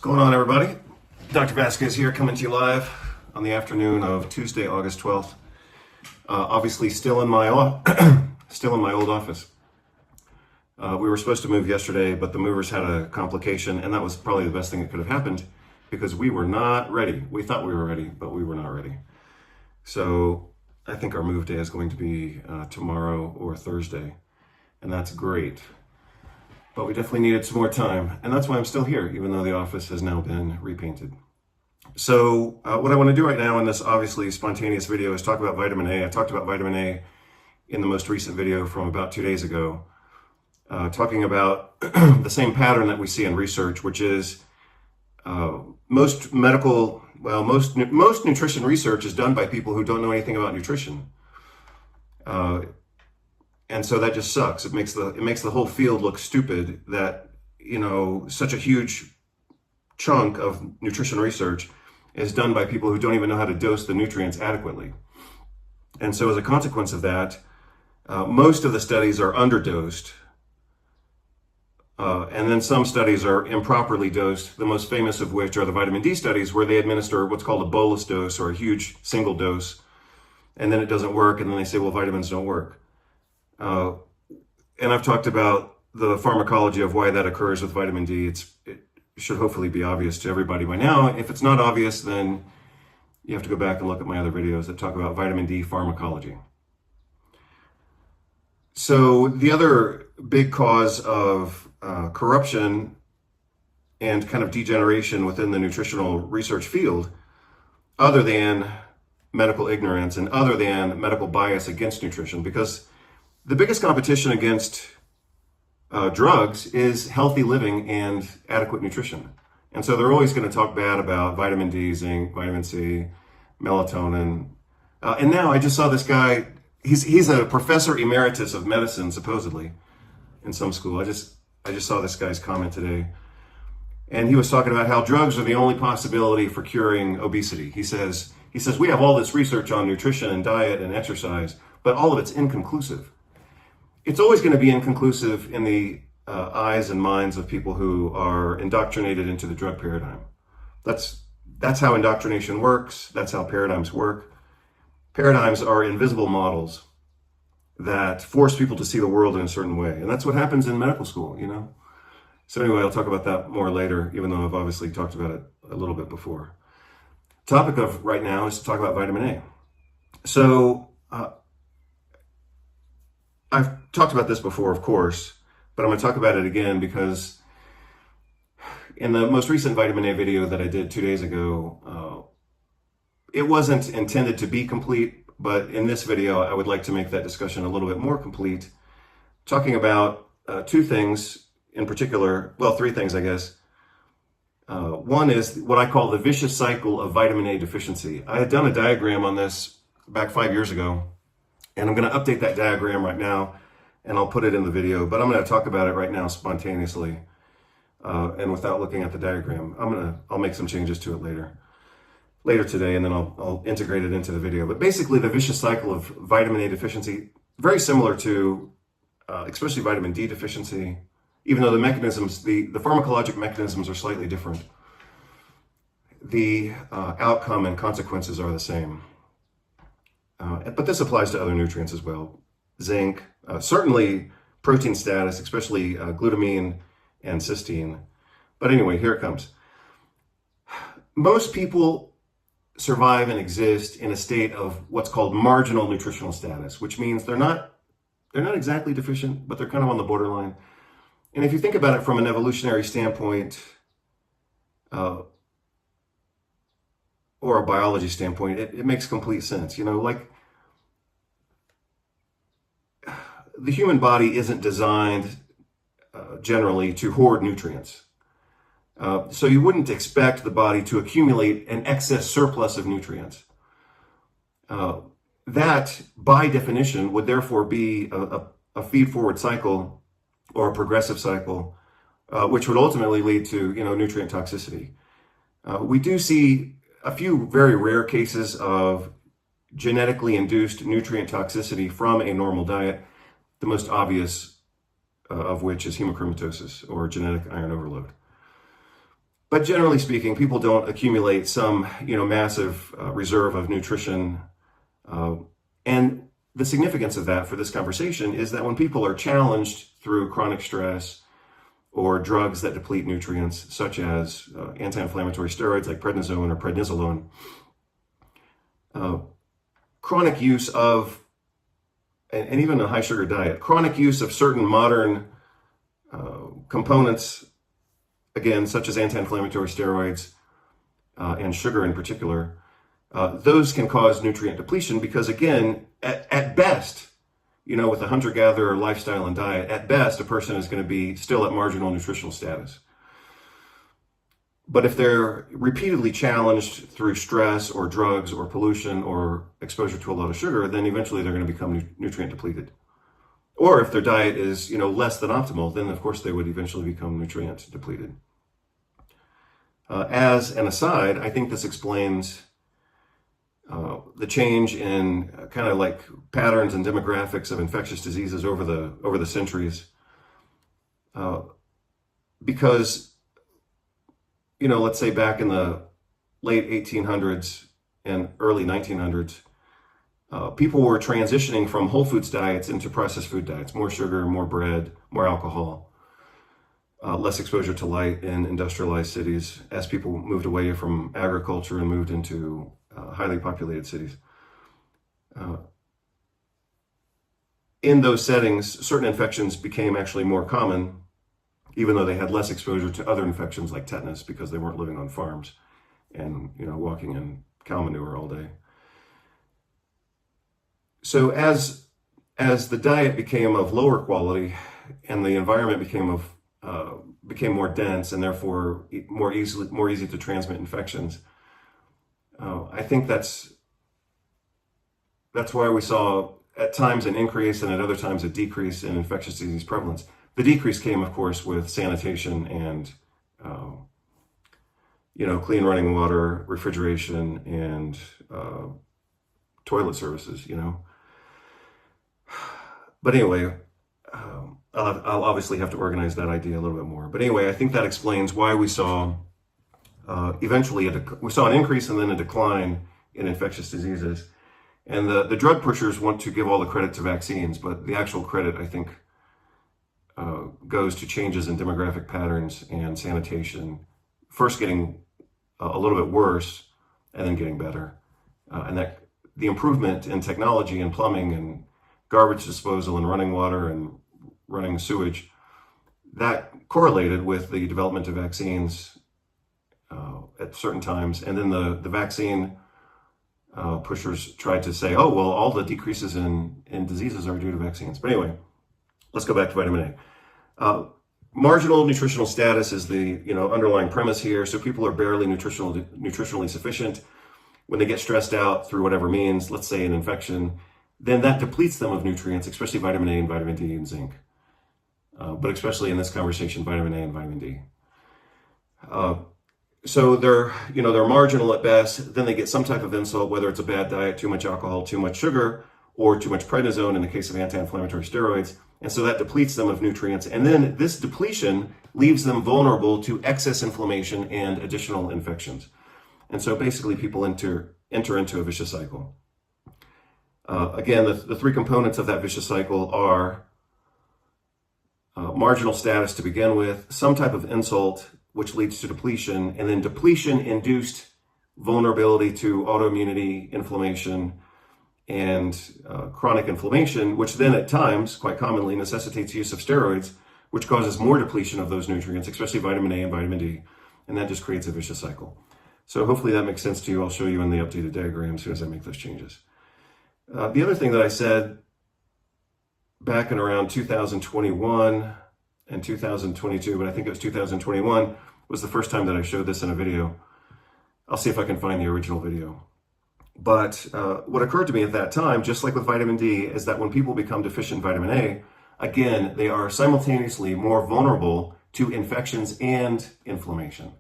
Going on, everybody? Dr. Vasquez here, coming to you live on the afternoon of Tuesday, August 12th. Obviously, still in my old office. We were supposed to move yesterday, but the movers had a complication, and that was probably the best thing that could have happened because we were not ready. We thought we were ready, but we were not ready. So I think our move day is going to be tomorrow or Thursday, and that's great. But we definitely needed some more time, and that's why I'm still here, even though the office has now been repainted. So what I want to do right now in this obviously spontaneous video is talk about vitamin A. I talked about vitamin A in the most recent video from about 2 days ago, talking about the same pattern that we see in research, which is most nutrition research is done by people who don't know anything about nutrition. And so that just sucks. It makes the whole field look stupid that, such a huge chunk of nutrition research is done by people who don't even know how to dose the nutrients adequately. And so as a consequence of that, most of the studies are underdosed. And then some studies are improperly dosed, the most famous of which are the vitamin D studies, where they administer what's called a bolus dose or a huge single dose, and then it doesn't work, and then they say, well, vitamins don't work. And I've talked about the pharmacology of why that occurs with vitamin D. It should hopefully be obvious to everybody by now. If it's not obvious, then you have to go back and look at my other videos that talk about vitamin D pharmacology. So the other big cause of corruption and kind of degeneration within the nutritional research field, other than medical ignorance and other than medical bias against nutrition, because the biggest competition against drugs is healthy living and adequate nutrition. And so they're always going to talk bad about vitamin D, zinc, vitamin C, melatonin. And now I just saw this guy, he's a professor emeritus of medicine, supposedly, in some school. I just saw this guy's comment today. And he was talking about how drugs are the only possibility for curing obesity. He says, we have all this research on nutrition and diet and exercise, but all of it's inconclusive. It's always going to be inconclusive in the eyes and minds of people who are indoctrinated into the drug paradigm. That's how indoctrination works. That's how paradigms work. Paradigms are invisible models that force people to see the world in a certain way. And that's what happens in medical school, So anyway, I'll talk about that more later, even though I've obviously talked about it a little bit before. Topic of right now is to talk about vitamin A. So, I've talked about this before, of course, but I'm going to talk about it again because in the most recent vitamin A video that I did 2 days ago, it wasn't intended to be complete, but in this video, I would like to make that discussion a little bit more complete, talking about two things in particular, well, three things, I guess. One is what I call the vicious cycle of vitamin A deficiency. I had done a diagram on this back 5 years ago, and I'm going to update that diagram right now, and I'll put it in the video, but I'm going to talk about it right now spontaneously, and without looking at the diagram. I'll make some changes to it later today, and then I'll integrate it into the video. But basically, the vicious cycle of vitamin A deficiency, very similar to especially vitamin D deficiency, even though the mechanisms, the pharmacologic mechanisms are slightly different. The outcome and consequences are the same. But this applies to other nutrients as well. Zinc, certainly protein status, especially glutamine and cysteine. But anyway, here it comes. Most people survive and exist in a state of what's called marginal nutritional status, which means they're not exactly deficient, but they're kind of on the borderline. And if you think about it from an evolutionary standpoint, or a biology standpoint, it makes complete sense. Like the human body isn't designed generally to hoard nutrients. So you wouldn't expect the body to accumulate an excess surplus of nutrients. That, by definition, would therefore be a feed-forward cycle or a progressive cycle, which would ultimately lead to nutrient toxicity. We do see a few very rare cases of genetically induced nutrient toxicity from a normal diet, the most obvious of which is hemochromatosis or genetic iron overload. But generally speaking, people don't accumulate some, massive reserve of nutrition. And the significance of that for this conversation is that when people are challenged through chronic stress or drugs that deplete nutrients, such as anti-inflammatory steroids like prednisone or prednisolone, chronic use of, and even a high sugar diet, chronic use of certain modern components, again, such as anti-inflammatory steroids and sugar in particular, those can cause nutrient depletion because, again, at best, with a hunter-gatherer lifestyle and diet, at best, a person is going to be still at marginal nutritional status. But if they're repeatedly challenged through stress or drugs or pollution or exposure to a lot of sugar, then eventually they're going to become nutrient depleted. Or if their diet is, less than optimal, then of course they would eventually become nutrient depleted. As an aside, I think this explains the change in kind of like patterns and demographics of infectious diseases over the centuries. Because, let's say back in the late 1800s and early 1900s, people were transitioning from whole foods diets into processed food diets, more sugar, more bread, more alcohol, less exposure to light in industrialized cities as people moved away from agriculture and moved into highly populated cities. In those settings, certain infections became actually more common, even though they had less exposure to other infections like tetanus because they weren't living on farms and, walking in cow manure all day. So as the diet became of lower quality and the environment became more dense and therefore more easy to transmit infections, I think that's why we saw at times an increase and at other times a decrease in infectious disease prevalence. The decrease came, of course, with sanitation and clean running water, refrigeration, and toilet services. But anyway, I'll obviously have to organize that idea a little bit more. But anyway, I think that explains why we saw eventually we saw an increase and then a decline in infectious diseases. And the drug pushers want to give all the credit to vaccines, but the actual credit, I think, goes to changes in demographic patterns and sanitation, first getting a little bit worse and then getting better. And that the improvement in technology and plumbing and garbage disposal and running water and running sewage, that correlated with the development of vaccines at certain times. And then the vaccine pushers tried to say, oh, well, all the decreases in diseases are due to vaccines. But anyway, let's go back to vitamin A. Marginal nutritional status is the underlying premise here. So people are barely nutritionally sufficient. When they get stressed out through whatever means, let's say an infection, then that depletes them of nutrients, especially vitamin A and vitamin D and zinc. But especially in this conversation, vitamin A and vitamin D. So they're marginal at best. Then they get some type of insult, whether it's a bad diet, too much alcohol, too much sugar, or too much prednisone in the case of anti-inflammatory steroids. And so that depletes them of nutrients. And then this depletion leaves them vulnerable to excess inflammation and additional infections. And so basically people enter into a vicious cycle. Again, the three components of that vicious cycle are marginal status to begin with, some type of insult, which leads to depletion, and then depletion-induced vulnerability to autoimmunity, inflammation, and chronic inflammation, which then at times, quite commonly, necessitates use of steroids, which causes more depletion of those nutrients, especially vitamin A and vitamin D, and that just creates a vicious cycle. So hopefully that makes sense to you. I'll show you in the updated diagram as soon as I make those changes. The other thing that I said back in around 2021 and 2022, but I think it was 2021, was the first time that I showed this in a video. I'll see if I can find the original video. But what occurred to me at that time, just like with vitamin D, is that when people become deficient in vitamin A, again, they are simultaneously more vulnerable to infections and inflammation.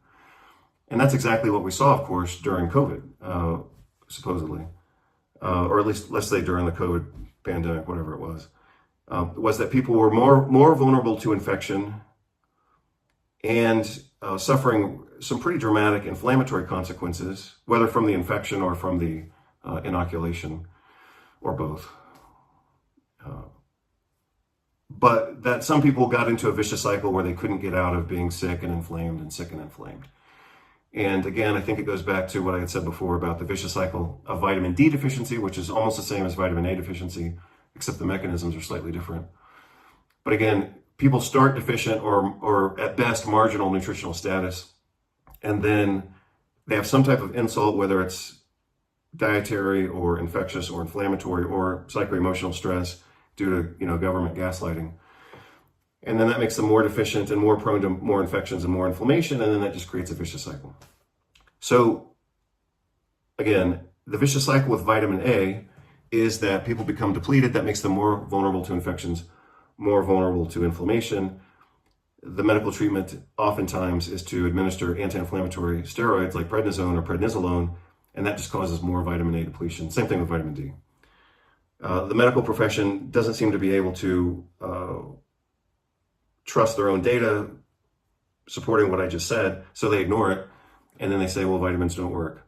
And that's exactly what we saw, of course, during COVID, supposedly. Or at least, let's say during the COVID pandemic, whatever it was that people were more vulnerable to infection and suffering some pretty dramatic inflammatory consequences, whether from the infection or from the inoculation, or both. But that some people got into a vicious cycle where they couldn't get out of being sick and inflamed and sick and inflamed. And again, I think it goes back to what I had said before about the vicious cycle of vitamin D deficiency, which is almost the same as vitamin A deficiency, except the mechanisms are slightly different. But again, people start deficient or at best marginal nutritional status, and then they have some type of insult, whether it's dietary or infectious or inflammatory or psycho-emotional stress due to government gaslighting. And then that makes them more deficient and more prone to more infections and more inflammation, and then that just creates a vicious cycle. So again, the vicious cycle with vitamin A is that people become depleted. That makes them more vulnerable to infections, more vulnerable to inflammation. The medical treatment oftentimes is to administer anti-inflammatory steroids like prednisone or prednisolone, and that just causes more vitamin A depletion. Same thing with vitamin D. The medical profession doesn't seem to be able to trust their own data supporting what I just said, so they ignore it, and then they say, well, vitamins don't work.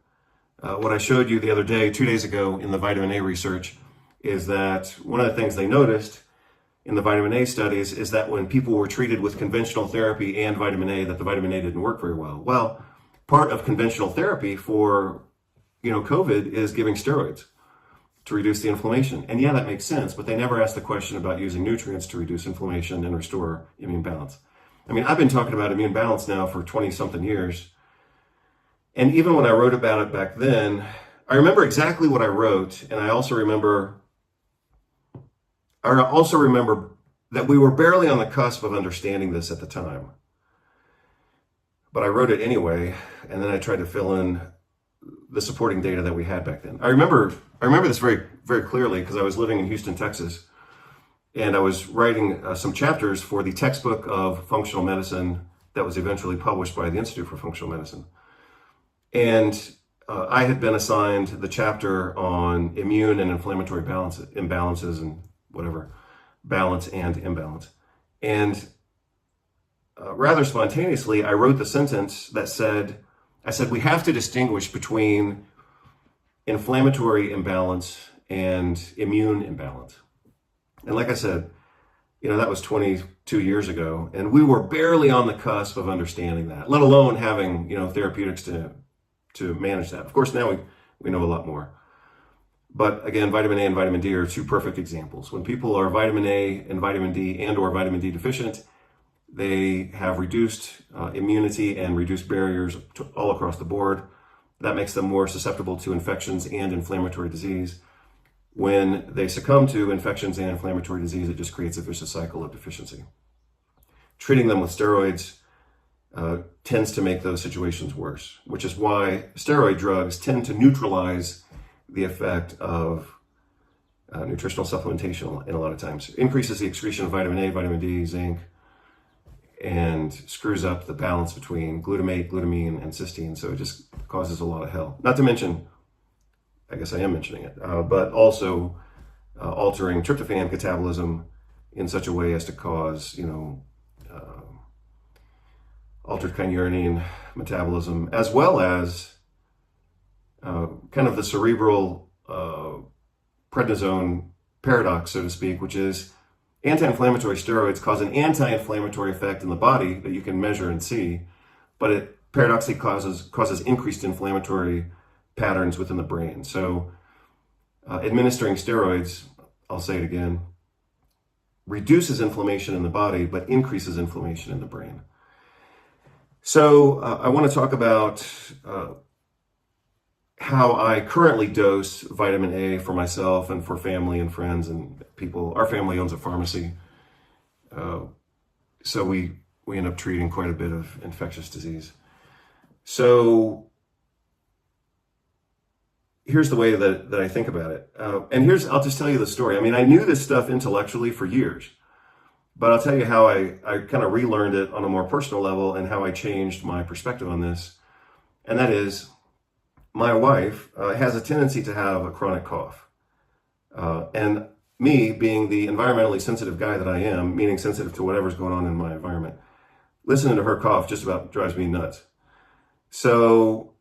What I showed you the other day, 2 days ago, in the vitamin A research, is that one of the things they noticed in the vitamin A studies is that when people were treated with conventional therapy and vitamin A, that the vitamin A didn't work very well. Well, part of conventional therapy for COVID is giving steroids to reduce the inflammation. And yeah, that makes sense, but they never asked the question about using nutrients to reduce inflammation and restore immune balance. I mean, I've been talking about immune balance now for 20-something years. And even when I wrote about it back then, I remember exactly what I wrote. And I also remember that we were barely on the cusp of understanding this at the time. But I wrote it anyway, and then I tried to fill in the supporting data that we had back then. I remember this very, very clearly because I was living in Houston, Texas, and I was writing some chapters for the textbook of functional medicine that was eventually published by the Institute for Functional Medicine. And I had been assigned the chapter on immune and inflammatory imbalances and whatever, balance and imbalance. And rather spontaneously, I wrote the sentence that said, we have to distinguish between inflammatory imbalance and immune imbalance. And like I said, that was 22 years ago, and we were barely on the cusp of understanding that, let alone having, therapeutics to manage that. Of course, now we know a lot more. But again, vitamin A and vitamin D are two perfect examples. When people are vitamin A and vitamin D and or vitamin D deficient, they have reduced immunity and reduced barriers all across the board. That makes them more susceptible to infections and inflammatory disease. When they succumb to infections and inflammatory disease, it just creates a vicious cycle of deficiency. Treating them with steroids tends to make those situations worse, which is why steroid drugs tend to neutralize the effect of nutritional supplementation in a lot of times. It increases the excretion of vitamin A, vitamin D, zinc, and screws up the balance between glutamate, glutamine, and cysteine. So it just causes a lot of hell. Not to mention, I guess I am mentioning it, but also altering tryptophan catabolism in such a way as to cause, altered kynurenine metabolism, as well as kind of the cerebral prednisone paradox, so to speak, which is anti-inflammatory steroids cause an anti-inflammatory effect in the body that you can measure and see, but it paradoxically causes increased inflammatory patterns within the brain. So administering steroids, I'll say it again, reduces inflammation in the body, but increases inflammation in the brain. So I want to talk about how I currently dose vitamin A for myself and for family and friends and people. Our family owns a pharmacy, so we end up treating quite a bit of infectious disease. So here's the way that I think about it. And I'll just tell you the story. I mean, I knew this stuff intellectually for years, but I'll tell you how I kind of relearned it on a more personal level and how I changed my perspective on this. And that is, my wife has a tendency to have a chronic cough. And me, being the environmentally sensitive guy that I am, meaning sensitive to whatever's going on in my environment, listening to her cough just about drives me nuts. So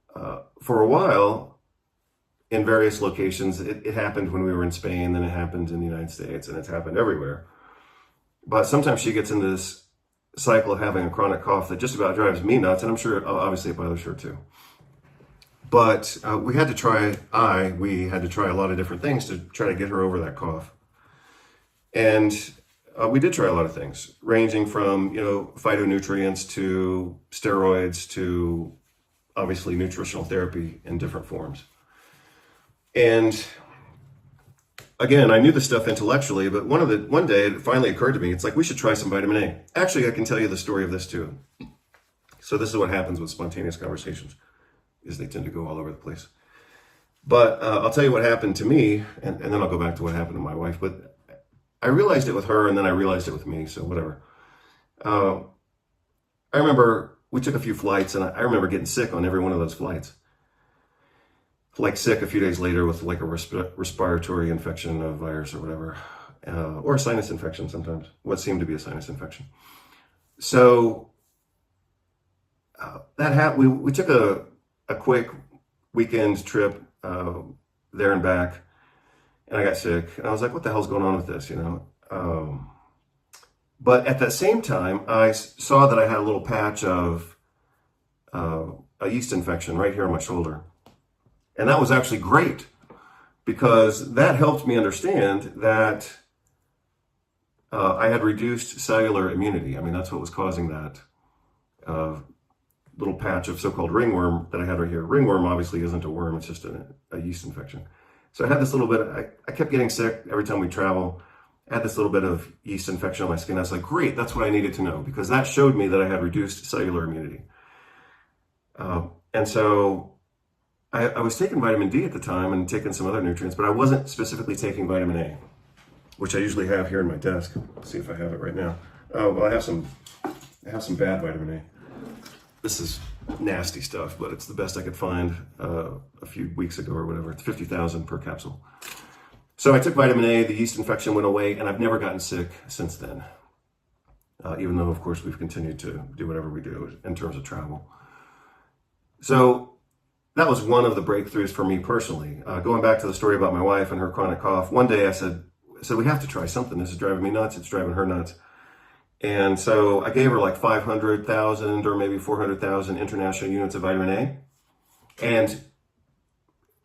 for a while, in various locations, it happened when we were in Spain, then it happened in the United States, and it's happened everywhere. But sometimes she gets into this cycle of having a chronic cough that just about drives me nuts, and I'm sure, obviously, it bothers her too. But we had to try a lot of different things to try to get her over that cough. And we did try a lot of things, ranging from, phytonutrients to steroids to obviously nutritional therapy in different forms. And again, I knew this stuff intellectually, but one day it finally occurred to me, it's like, we should try some vitamin A. Actually, I can tell you the story of this too. So this is what happens with spontaneous conversations, is they tend to go all over the place. But I'll tell you what happened to me, and then I'll go back to what happened to my wife. But I realized it with her, and then I realized it with me, so whatever. I remember we took a few flights, and I remember getting sick on every one of those flights. Like sick a few days later with like a respiratory infection, a virus or whatever, or a sinus infection sometimes, what seemed to be a sinus infection. So that happened. We took a quick weekend trip there and back, and I got sick. And I was like, what the hell's going on with this, But at that same time, I saw that I had a little patch of a yeast infection right here on my shoulder. And that was actually great, because that helped me understand that I had reduced cellular immunity. I mean, that's what was causing that little patch of so-called ringworm that I had right here. Ringworm obviously isn't a worm, it's just a yeast infection. So I had this little bit, I kept getting sick every time we travel. I had this little bit of yeast infection on my skin. I was like, great, that's what I needed to know, because that showed me that I had reduced cellular immunity. And so I was taking vitamin D at the time and taking some other nutrients, but I wasn't specifically taking vitamin A, which I usually have here in my desk. Let's see if I have it right now. Oh, well, I have some bad vitamin A. This is nasty stuff, but it's the best I could find a few weeks ago or whatever. It's 50,000 per capsule. So I took vitamin A, the yeast infection went away, and I've never gotten sick since then. Even though, of course, we've continued to do whatever we do in terms of travel. So that was one of the breakthroughs for me personally. Going back to the story about my wife and her chronic cough, one day I said, we have to try something. This is driving me nuts. It's driving her nuts. And so I gave her like 500,000 or maybe 400,000 international units of vitamin A. And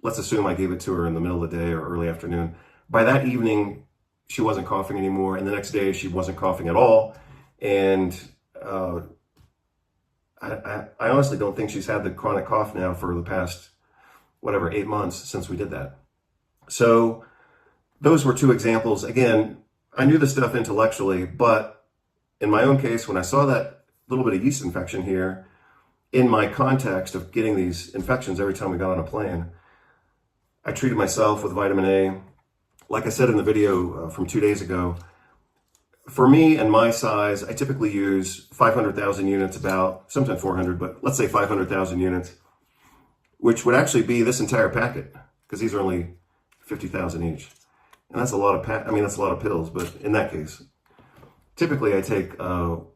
let's assume I gave it to her in the middle of the day or early afternoon. By that evening, she wasn't coughing anymore. And the next day, she wasn't coughing at all. And I honestly don't think she's had the chronic cough now for the past, 8 months since we did that. So those were two examples. Again, I knew this stuff intellectually, but in my own case, when I saw that little bit of yeast infection here, in my context of getting these infections every time we got on a plane, I treated myself with vitamin A. Like I said in the video from 2 days ago, for me and my size, I typically use 500,000 units, about, sometimes 400, but let's say 500,000 units, which would actually be this entire packet, because these are only 50,000 each. And that's a lot of that's a lot of pills, but in that case, typically I take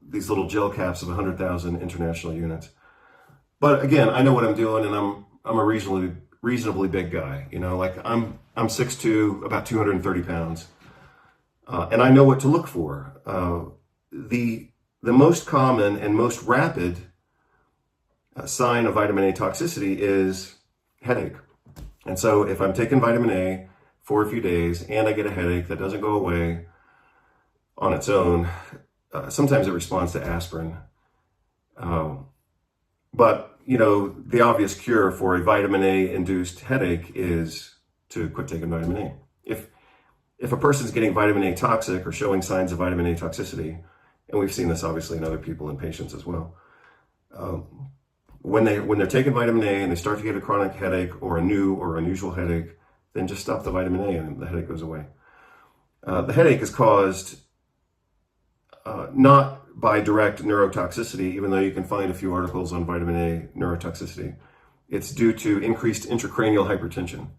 these little gel caps of 100,000 international units. But again, I know what I'm doing, and I'm a reasonably big guy. I'm 6'2", about 230 pounds. And I know what to look for. The most common and most rapid sign of vitamin A toxicity is headache. And so if I'm taking vitamin A for a few days and I get a headache that doesn't go away on its own, sometimes it responds to aspirin. But, the obvious cure for a vitamin A induced headache is to quit taking vitamin A. If a person's getting vitamin A toxic or showing signs of vitamin A toxicity, and we've seen this obviously in other people and patients as well, when they're taking vitamin A and they start to get a chronic headache or a new or unusual headache, then just stop the vitamin A and the headache goes away. The headache is caused not by direct neurotoxicity, even though you can find a few articles on vitamin A neurotoxicity. It's due to increased intracranial hypertension,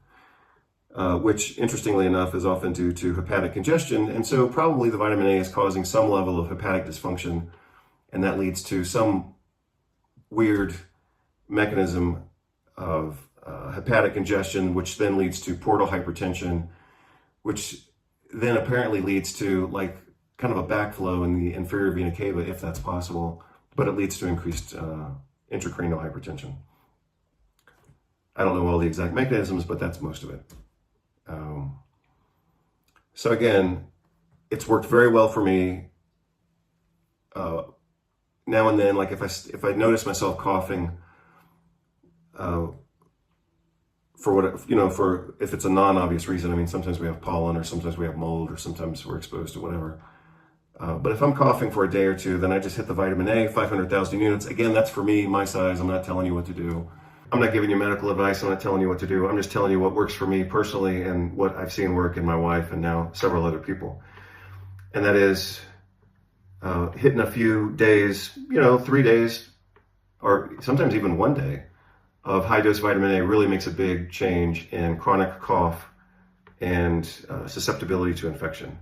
which, interestingly enough, is often due to hepatic congestion. And so probably the vitamin A is causing some level of hepatic dysfunction and that leads to some weird mechanism of hepatic congestion, which then leads to portal hypertension, which then apparently leads to like kind of a backflow in the inferior vena cava, if that's possible, but it leads to increased intracranial hypertension. I don't know all the exact mechanisms, but that's most of it. So again, it's worked very well for me. Now and then, like if I notice myself coughing, for what, you know, for if it's a non-obvious reason. I mean, sometimes we have pollen, or sometimes we have mold, or sometimes we're exposed to whatever. But if I'm coughing for a day or two, then I just hit the vitamin A, 500,000 units. Again, that's for me, my size. I'm not telling you what to do. I'm not giving you medical advice. I'm not telling you what to do. I'm just telling you what works for me personally and what I've seen work in my wife and now several other people. And that is hitting a few days, 3 days, or sometimes even 1 day of high-dose vitamin A really makes a big change in chronic cough and susceptibility to infection.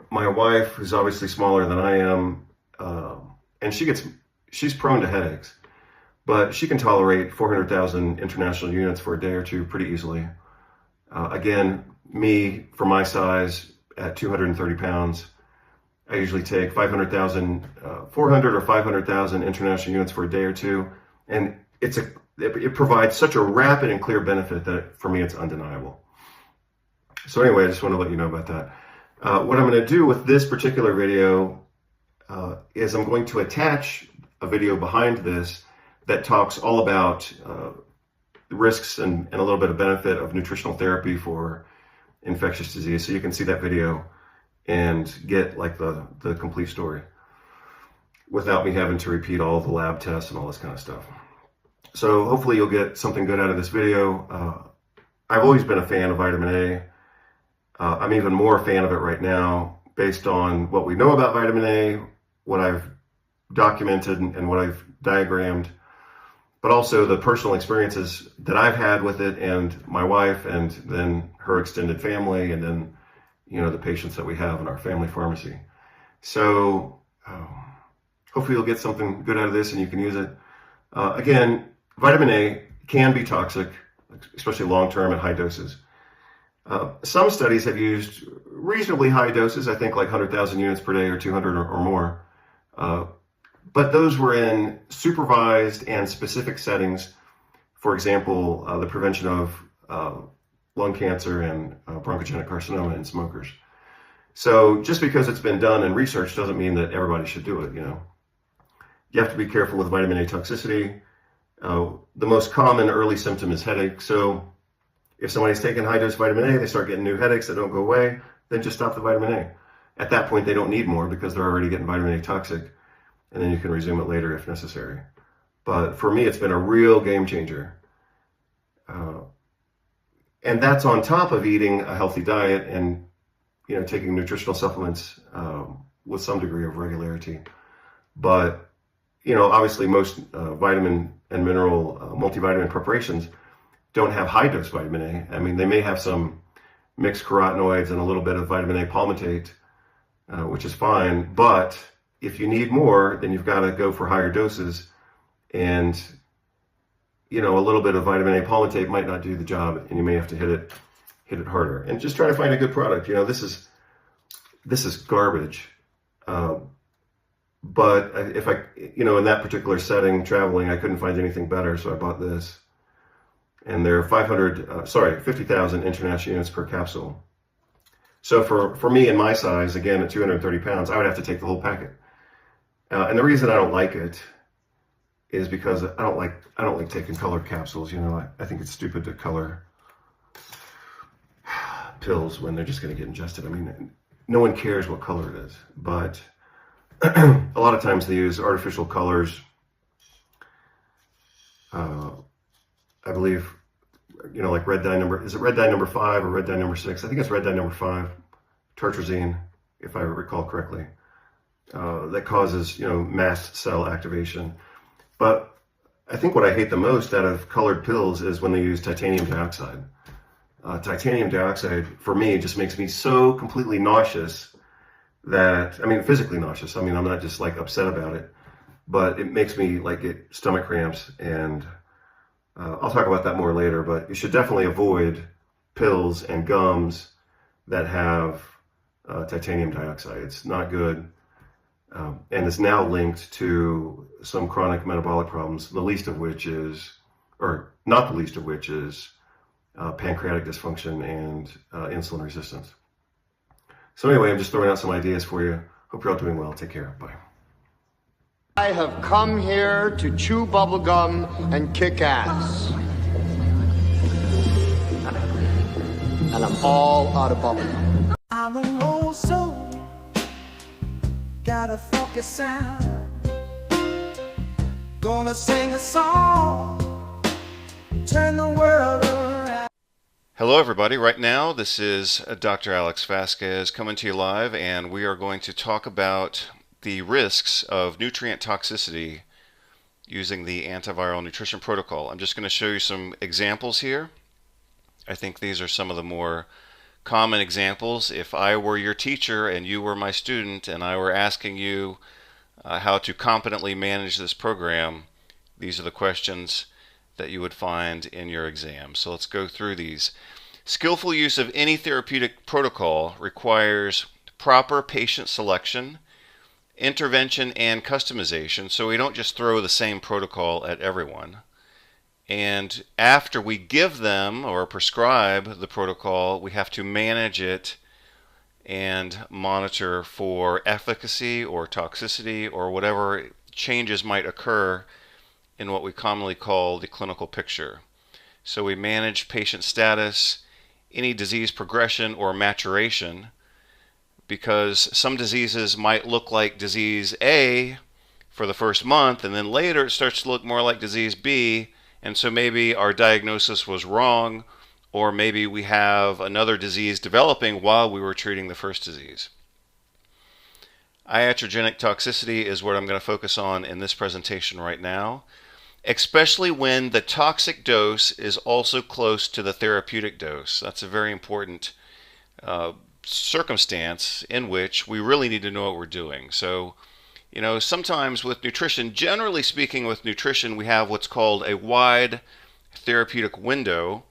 My wife, who's obviously smaller than I am, and she's prone to headaches, but she can tolerate 400,000 international units for a day or two pretty easily. Again, me, for my size, at 230 pounds, I usually take 400 or 500,000 international units for a day or two, and it provides such a rapid and clear benefit that for me it's undeniable. So anyway, I just want to let you know about that. What I'm going to do with this particular video is I'm going to attach a video behind this that talks all about the risks and a little bit of benefit of nutritional therapy for infectious disease. So you can see that video and get like the complete story without me having to repeat all the lab tests and all this kind of stuff. So hopefully you'll get something good out of this video. I've always been a fan of vitamin A. I'm even more a fan of it right now based on what we know about vitamin A, what I've documented and what I've diagrammed, but also the personal experiences that I've had with it and my wife and then her extended family and then, the patients that we have in our family pharmacy. So hopefully you'll get something good out of this and you can use it. Again, vitamin A can be toxic, especially long-term at high doses. Some studies have used reasonably high doses, I think like 100,000 units per day or 200 or more. But those were in supervised and specific settings. For example, the prevention of lung cancer and bronchogenic carcinoma in smokers. So just because it's been done in research doesn't mean that everybody should do it, You have to be careful with vitamin A toxicity. The most common early symptom is headache. So if somebody's taking high-dose vitamin A, they start getting new headaches that don't go away, then just stop the vitamin A. At that point, they don't need more because they're already getting vitamin A toxic, and then you can resume it later if necessary. But for me, it's been a real game changer. And that's on top of eating a healthy diet and, taking nutritional supplements with some degree of regularity. But, obviously most vitamin and mineral multivitamin preparations don't have high-dose vitamin A. I mean, they may have some mixed carotenoids and a little bit of vitamin A palmitate, which is fine. But if you need more, then you've got to go for higher doses. And, a little bit of vitamin A palmitate might not do the job, and you may have to hit it harder. And just try to find a good product. This is garbage. But if I, in that particular setting, traveling, I couldn't find anything better, so I bought this. And they're 50,000 international units per capsule. So for me and my size, again, at 230 pounds, I would have to take the whole packet. And the reason I don't like it is because I don't like taking colored capsules. I think it's stupid to color pills when they're just going to get ingested. I mean, no one cares what color it is, but a lot of times they use artificial colors. I believe, like red dye is it red dye number 5 or red dye number 6? I think it's red dye number 5, tartrazine, if I recall correctly, that causes, mast cell activation. But I think what I hate the most out of colored pills is when they use titanium dioxide. Titanium dioxide, for me, just makes me so completely nauseous that, I mean, physically nauseous. I mean, I'm not just like upset about it, but it makes me like get stomach cramps, and I'll talk about that more later. But you should definitely avoid pills and gums that have titanium dioxide. It's not good, and is now linked to some chronic metabolic problems, the least of which is, or not the least of which is, pancreatic dysfunction and insulin resistance. So anyway, I'm just throwing out some ideas for you. Hope you're all doing well. Take care. Bye. I have come here to chew bubblegum and kick ass. And I'm all out of bubblegum. I'm an old soul, got a funky sound. Gonna sing a song, turn the world around. Hello everybody, right now this is Dr. Alex Vasquez coming to you live, and we are going to talk about the risks of nutrient toxicity using the antiviral nutrition protocol. I'm just going to show you some examples here. I think these are some of the more common examples. If I were your teacher and you were my student and I were asking you how to competently manage this program, these are the questions that you would find in your exam. So let's go through these. Skillful use of any therapeutic protocol requires proper patient selection, intervention, and customization, so we don't just throw the same protocol at everyone. And after we give them or prescribe the protocol, we have to manage it and monitor for efficacy or toxicity or whatever changes might occur in what we commonly call the clinical picture. So we manage patient status, any disease progression or maturation, because some diseases might look like disease A for the first month, and then later it starts to look more like disease B, and so maybe our diagnosis was wrong, or maybe we have another disease developing while we were treating the first disease. Iatrogenic toxicity is what I'm going to focus on in this presentation right now, especially when the toxic dose is also close to the therapeutic dose. That's a very important circumstance in which we really need to know what we're doing. So, you know, sometimes with nutrition, generally speaking with nutrition, we have what's called a wide therapeutic window,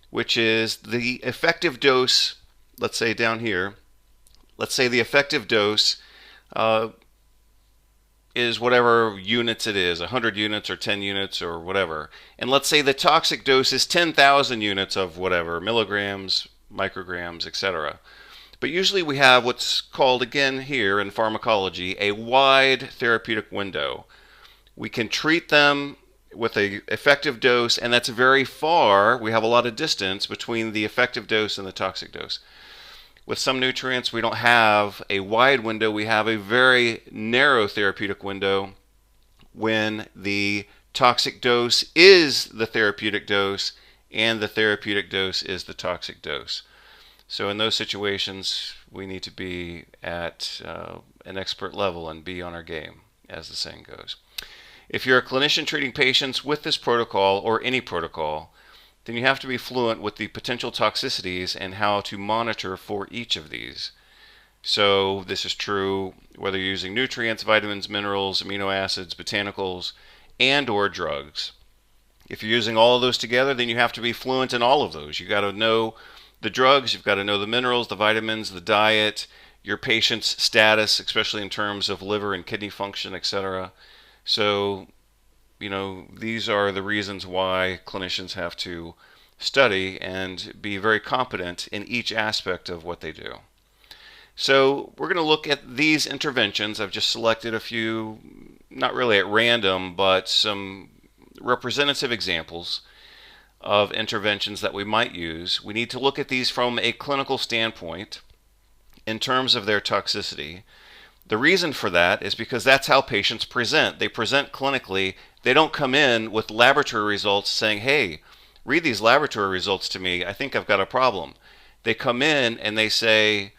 which is the effective dose. Let's say down here, let's say the effective dose is whatever units it is, 100 units or 10 units or whatever. And let's say the toxic dose is 10,000 units of whatever, milligrams, micrograms, etc. But usually we have what's called, again here in pharmacology, a wide therapeutic window. We can treat them with an effective dose, and that's very far. We have a lot of distance between the effective dose and the toxic dose. With some nutrients, we don't have a wide window. We have a very narrow therapeutic window when the toxic dose is the therapeutic dose and the therapeutic dose is the toxic dose. So in those situations, we need to be at an expert level and be on our game, as the saying goes. If you're a clinician treating patients with this protocol or any protocol, then you have to be fluent with the potential toxicities and how to monitor for each of these. So this is true whether you're using nutrients, vitamins, minerals, amino acids, botanicals, and or drugs. If you're using all of those together, then you have to be fluent in all of those. You've got to know the drugs, you've got to know the minerals, the vitamins, the diet, your patient's status, especially in terms of liver and kidney function, etc. So, you know, these are the reasons why clinicians have to study and be very competent in each aspect of what they do. So we're going to look at these interventions. I've just selected a few, not really at random, but some representative examples of interventions that we might use. We need to look at these from a clinical standpoint in terms of their toxicity. The reason for that is because that's how patients present. They present clinically. They don't come in with laboratory results saying, hey, read these laboratory results to me. I think I've got a problem. They come in and they say,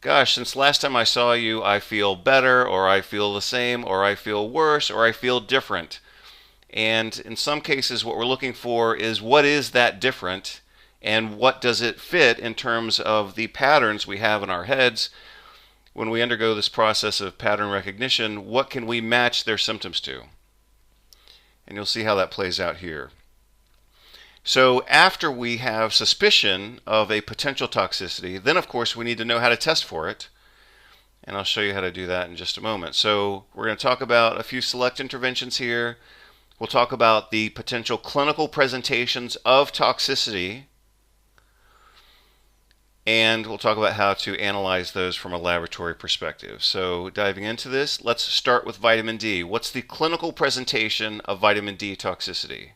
gosh, since last time I saw you, I feel better, or I feel the same, or I feel worse, or I feel different. And in some cases, what we're looking for is what is that different and what does it fit in terms of the patterns we have in our heads. when we undergo this process of pattern recognition, what can we match their symptoms to? And you'll see how that plays out here. So after we have suspicion of a potential toxicity, then of course we need to know how to test for it. And I'll show you how to do that in just a moment. So we're going to talk about a few select interventions here. We'll talk about the potential clinical presentations of toxicity. And we'll talk about how to analyze those from a laboratory perspective. So diving into this, let's start with vitamin D. What's the clinical presentation of vitamin D toxicity?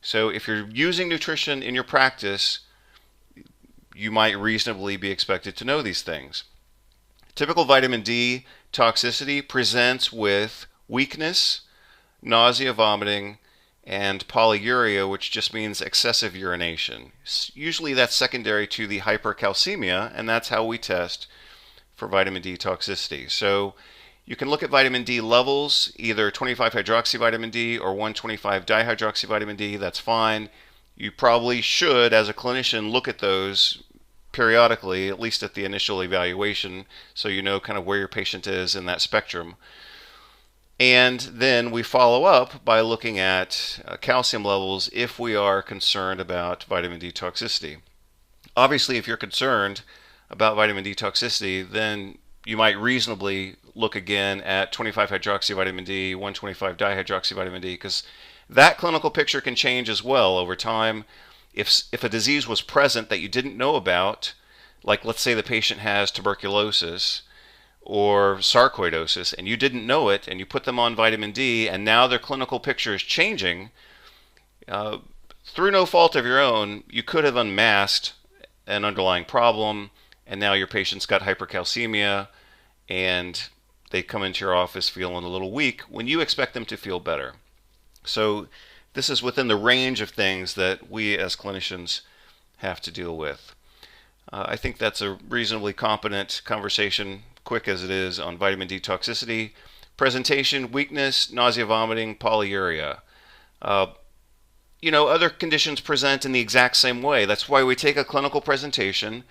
So if you're using nutrition in your practice, you might reasonably be expected to know these things. Typical vitamin D toxicity presents with weakness, nausea, vomiting, and polyuria, which just means excessive urination. Usually that's secondary to the hypercalcemia, and that's how we test for vitamin D toxicity. So you can look at vitamin D levels, either 25-hydroxyvitamin D or 1,25-dihydroxyvitamin D. That's fine. You probably should, as a clinician, look at those periodically, at least at the initial evaluation, so you know kind of where your patient is in that spectrum. And then we follow up by looking at calcium levels if we are concerned about vitamin D toxicity. Obviously, if you're concerned about vitamin D toxicity, then you might reasonably look again at 25-hydroxyvitamin D, 1,25-dihydroxyvitamin D, because that clinical picture can change as well over time. If a disease was present that you didn't know about, like let's say the patient has tuberculosis or sarcoidosis and you didn't know it, and you put them on vitamin D and now their clinical picture is changing, through no fault of your own, you could have unmasked an underlying problem, and now your patient's got hypercalcemia and they come into your office feeling a little weak when you expect them to feel better. So this is within the range of things that we as clinicians have to deal with. I think that's a reasonably competent conversation, quick as it is, on vitamin D toxicity. Presentation, weakness, nausea, vomiting, polyuria. Other conditions present in the exact same way. That's why we take a clinical presentation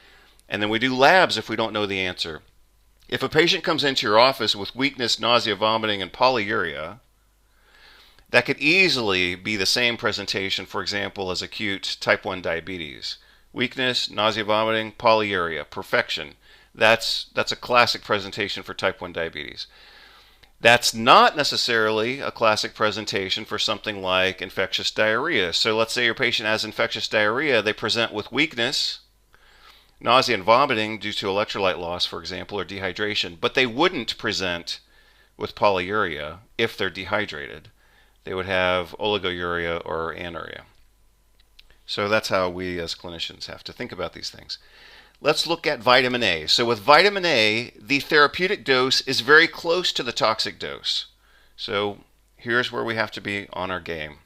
and then we do labs if we don't know the answer. If a patient comes into your office with weakness, nausea, vomiting, and polyuria, that could easily be the same presentation, for example, as acute type 1 diabetes. Weakness, nausea, vomiting, polyuria, perfection. That's a classic presentation for type 1 diabetes. That's not necessarily a classic presentation for something like infectious diarrhea. So let's say your patient has infectious diarrhea, they present with weakness, nausea and vomiting due to electrolyte loss, for example, or dehydration, but they wouldn't present with polyuria if they're dehydrated. They would have oliguria or anuria. So that's how we as clinicians have to think about these things. Let's look at vitamin A. So with vitamin A, the therapeutic dose is very close to the toxic dose. So here's where we have to be on our game.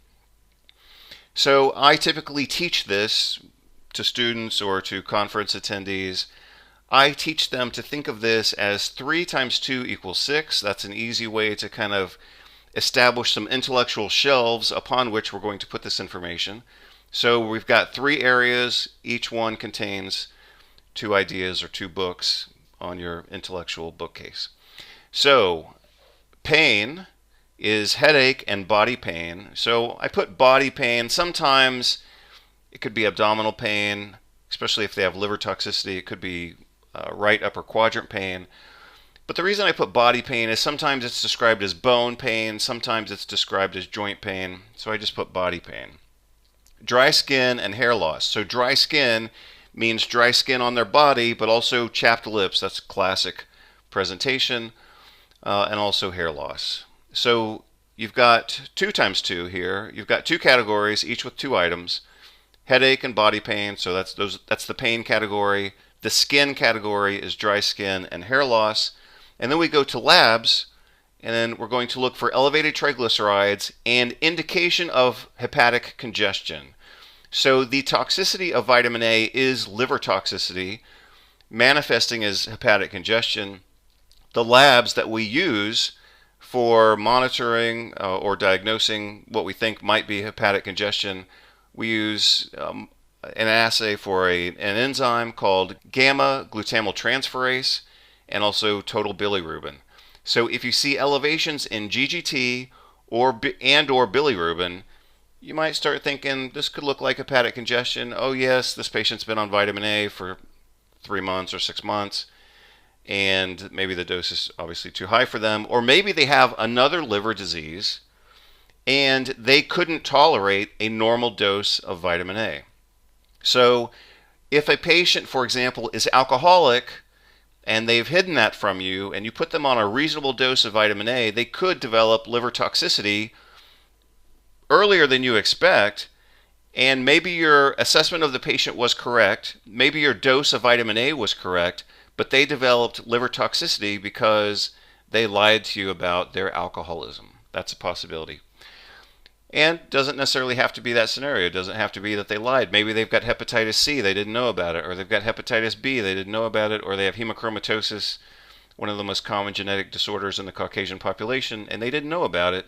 So I typically teach this to students or to conference attendees. I teach them to think of this as 3 × 2 = 6. That's an easy way to kind of establish some intellectual shelves upon which we're going to put this information. So we've got 3 areas. Each one contains 2 ideas or 2 books on your intellectual bookcase. So pain is headache and body pain. So I put body pain. Sometimes it could be abdominal pain, especially if they have liver toxicity. It could be right upper quadrant pain. But the reason I put body pain is sometimes it's described as bone pain, sometimes it's described as joint pain, so I just put body pain. Dry skin and hair loss. So dry skin means dry skin on their body, but also chapped lips. That's classic presentation, and also hair loss. So you've got 2 × 2 here. You've got 2 categories, each with 2 items. Headache and body pain, so that's the pain category. The skin category is dry skin and hair loss. And then we go to labs, and then we're going to look for elevated triglycerides and indication of hepatic congestion. So the toxicity of vitamin A is liver toxicity, manifesting as hepatic congestion. The labs that we use for monitoring or diagnosing what we think might be hepatic congestion, we use an assay for an enzyme called gamma glutamyltransferase, and also total bilirubin. So if you see elevations in GGT or bilirubin, you might start thinking this could look like hepatic congestion. Oh yes, this patient's been on vitamin A for 3 months or 6 months, and maybe the dose is obviously too high for them. Or maybe they have another liver disease and they couldn't tolerate a normal dose of vitamin A. So if a patient, for example, is alcoholic and they've hidden that from you, and you put them on a reasonable dose of vitamin A, they could develop liver toxicity earlier than you expect, and maybe your assessment of the patient was correct, maybe your dose of vitamin A was correct, but they developed liver toxicity because they lied to you about their alcoholism. That's a possibility. And doesn't necessarily have to be that scenario. It doesn't have to be that they lied. Maybe they've got hepatitis C, they didn't know about it, or they've got hepatitis B, they didn't know about it, or they have hemochromatosis, one of the most common genetic disorders in the Caucasian population, and they didn't know about it.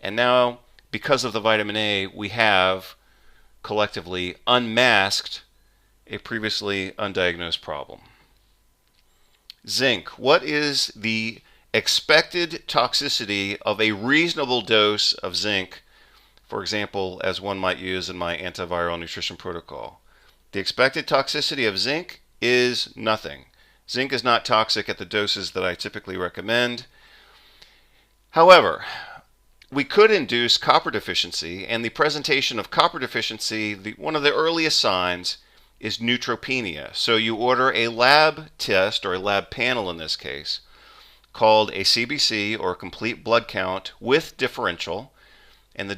And now, because of the vitamin A, we have collectively unmasked a previously undiagnosed problem. Zinc. What is the expected toxicity of a reasonable dose of zinc, for example, as one might use in my antiviral nutrition protocol? The expected toxicity of zinc is nothing. Zinc is not toxic at the doses that I typically recommend. However, we could induce copper deficiency, and the presentation of copper deficiency, one of the earliest signs, is neutropenia. So you order a lab test, or a lab panel in this case, called a CBC, or complete blood count with differential, and the